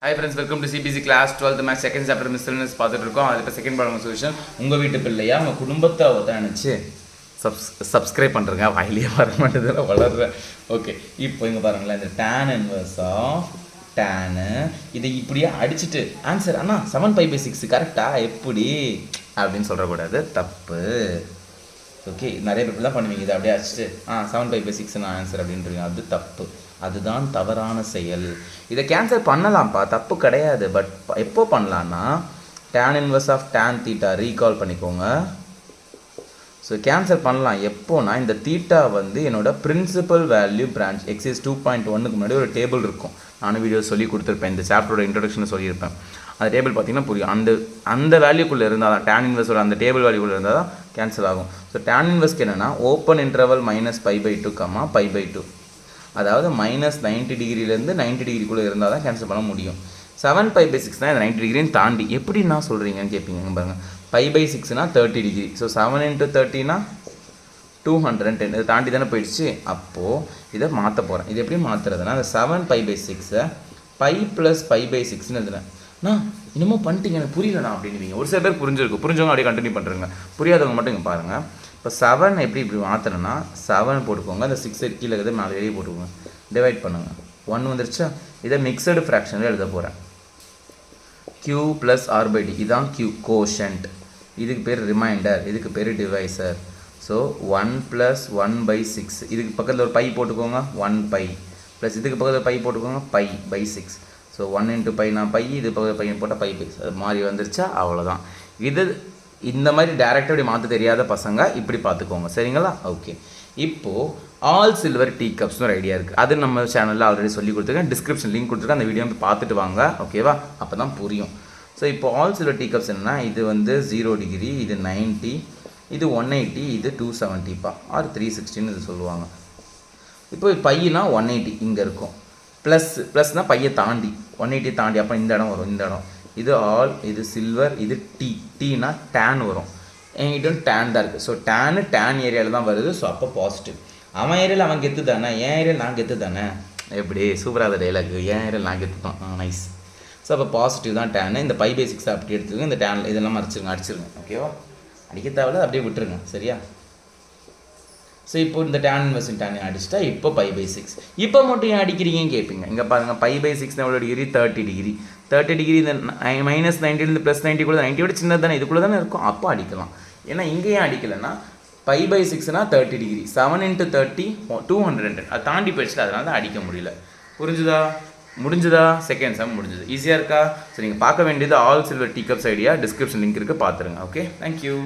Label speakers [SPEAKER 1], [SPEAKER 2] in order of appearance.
[SPEAKER 1] Hi friends, welcome to CBC class 12th math second chapter miscellaneous பார்த்துட்டு இருக்கோம். அது இப்போ செகண்ட் ப்ராப்ளம் சொல்யூஷன். உங்க வீட்டு பிள்ளையா உங்க குடும்பத்தை நினைச்சு சப்ஸ்கிரைப் பண்றீங்க. வாயிலே வர மாட்டேதுல வளர்ற. ஓகே. இப்போ இங்க பாருங்களேன் இந்த tan inverse of tan இதை இப்படியே அடிச்சிட்டு ஆன்சர் அண்ணா 7π/6 கரெக்ட்டா எப்படி அப்படினு சொல்ற கூடாது தப்பு. ஓகே நிறைய பேர் தான் பண்ணுவீங்க இதை அப்படியே அடிச்சிட்டு 7π/6 நான் ஆன்சர் அப்படின்றீங்க அது தப்பு. அதுதான் தவறான செயல். இதை கேன்சல் பண்ணலாம்ப்பா தப்பு கிடையாது. பட் எப்போ பண்ணலான்னா tan inverse of tan theta recall பண்ணிக்கோங்க. ஸோ கேன்சல் பண்ணலாம் எப்போனா இந்த தீட்டா வந்து என்னோட பிரின்சிபல் வேல்யூ பிரான்ச் எக்ஸைஸ் 2.1க்கு முன்னாடி ஒரு டேபிள் இருக்கும். நானும் வீடியோ சொல்லி கொடுத்துருப்பேன். இந்த சாப்டரோட இன்ட்ரடக்ஷனில் சொல்லியிருப்பேன். அந்த டேபிள் பார்த்தீங்கன்னா புரியும். அந்த வேல்யூக்குள்ளே இருந்தால் தான் tan inverse அந்த டேபிள் வேல்யூக்குள்ளே இருந்தால் தான் கேன்சல் ஆகும். ஸோ tan inverse என்னென்னா ஓப்பன் இன்டர்வல் -π/2 π/2 அதாவது -90 டிகிரிலேருந்து 90 டிகிரிக்குள்ளே இருந்தால் தான் கேன்சல் பண்ண முடியும். 7π/6 தான் இந்த 90 டிகிரின்னு தாண்டி எப்படி நான் சொல்கிறீங்கன்னு கேட்பீங்க பாருங்கள். π/6னா 30 டிகிரி. ஸோ 7 × 30னா 210 இதை தாண்டி தானே போயிடுச்சு. அப்போது இதை மாற்ற போகிறேன். இது எப்படி மாற்றுறதுனா அந்த 7π/6 π + π/6ன்னு எழுதுனேண்ணா இன்னமும் பண்ணிட்டீங்க எனக்கு புரியலண்ணா அப்படின்னுவீங்க. ஒரு சில பேர் புரிஞ்சிருக்கும். புரிஞ்சவங்க அப்படியே கண்டினியூ பண்ணுறேங்க. புரியாதவங்க மட்டும் இங்கே பாருங்கள். இப்போ 7 எப்படி இப்படி மாற்றணும்னா 7 போட்டுக்கோங்க. அந்த 6 கீழே இருக்குது 4 வெளியே போட்டுக்கோங்க. டிவைட் பண்ணுங்கள். 1 வந்துருச்சா. இதை மிக்சடு ஃப்ராக்ஷனில் எழுத போகிறேன். q + r/d இதுதான் q கோஷன்ட். இதுக்கு பேர் ரிமைண்டர். இதுக்கு பேர் டிவைசர். ஸோ 1 + 1/6 இதுக்கு பக்கத்தில் ஒரு பை போட்டுக்கோங்க 1π ப்ளஸ் இதுக்கு பக்கத்தில் பை போட்டுக்கோங்க π/6. ஸோ 1 × π நான் பை இது பக்கத்தில் பை போட்டால் π/6 அது மாதிரி வந்துருச்சா அவ்வளோதான். இது இந்த மாதிரி டேரெக்டாக இப்படி மாற்ற தெரியாத பசங்க இப்படி பார்த்துக்கோங்க சரிங்களா. ஓகே இப்போது ஆல் சில்வர் டீ கப்ஸ்னு ஒரு ஐடியா இருக்குது. அது நம்ம சேனலில் ஆல்ரெடி சொல்லி கொடுத்துருக்கேன். டிஸ்கிரிப்ஷன் லிங்க் கொடுத்துருக்கேன். அந்த வீடியோ போய் பார்த்துட்டு வாங்க ஓகேவா. அப்போ தான் புரியும். ஸோ இப்போ ஆல் சில்வர் டீ கப்ஸ் என்னன்னா இது வந்து 0 டிகிரி இது 90 இது 180 இது 270 ஆர் 360ன்னு இது சொல்லுவாங்க. இப்போ பையனா 180 இங்கே இருக்கும். ப்ளஸ்னால் பையை தாண்டி 180 தாண்டி அப்போ இந்த இடம் வரும். இந்த இடம் இது ஆல் இது சில்வர் இது டீனா டேன் வரும். என்கிட்ட டேன் தான் இருக்குது. ஸோ டேன் ஏரியாவில் தான் வருது. ஸோ அப்போ பாசிட்டிவ். அவன் ஏரியாவில் அவன் கெத்து தானே என் ஏரியாவில் நான் கெத்து தானே எப்படி சூப்பராக டைலாக் என் ஏரியாவில் நான் கெத்து தான் நைஸ். ஸோ அப்போ பாசிட்டிவ் தான் டேனு. இந்த π/6 அப்படி எடுத்துக்கோங்க. இந்த டேன் இதெல்லாம் அடிச்சிருங்க ஓகேவா. அடிக்க தேவையில்ல அப்படியே விட்டுருங்க சரியா. ஸோ இப்போ இந்த tan inverse tan அடிச்சிட்டா இப்போ π/6 இப்போ மட்டும் ஏன் அடிக்கிறீங்கன்னு கேட்பீங்க. இங்கே பாருங்கள் π/6 எவ்வளோ டிகிரி 30 டிகிரி. 30 டிகிரி இந்த -90 +90 கூட 90 விட சின்னது தானே இதுக்குள்ளே தானே இருக்கும். அப்போ அடிக்கலாம். ஏன்னா இங்கே ஏன் அடிக்கலைன்னா π/6னா 30 டிகிரி 7 × 30 210 அது தாண்டி போயிடுச்சு. அதனால தான் அடிக்க முடியல. முடிஞ்சுதா செகண்ட் சம் முடிஞ்சுது. ஈஸியாக இருக்கா. ஸோ நீங்கள் பார்க்க வேண்டியது all silver tea cups idea description link இருக்குது பார்த்துருங்க. Okay thank you.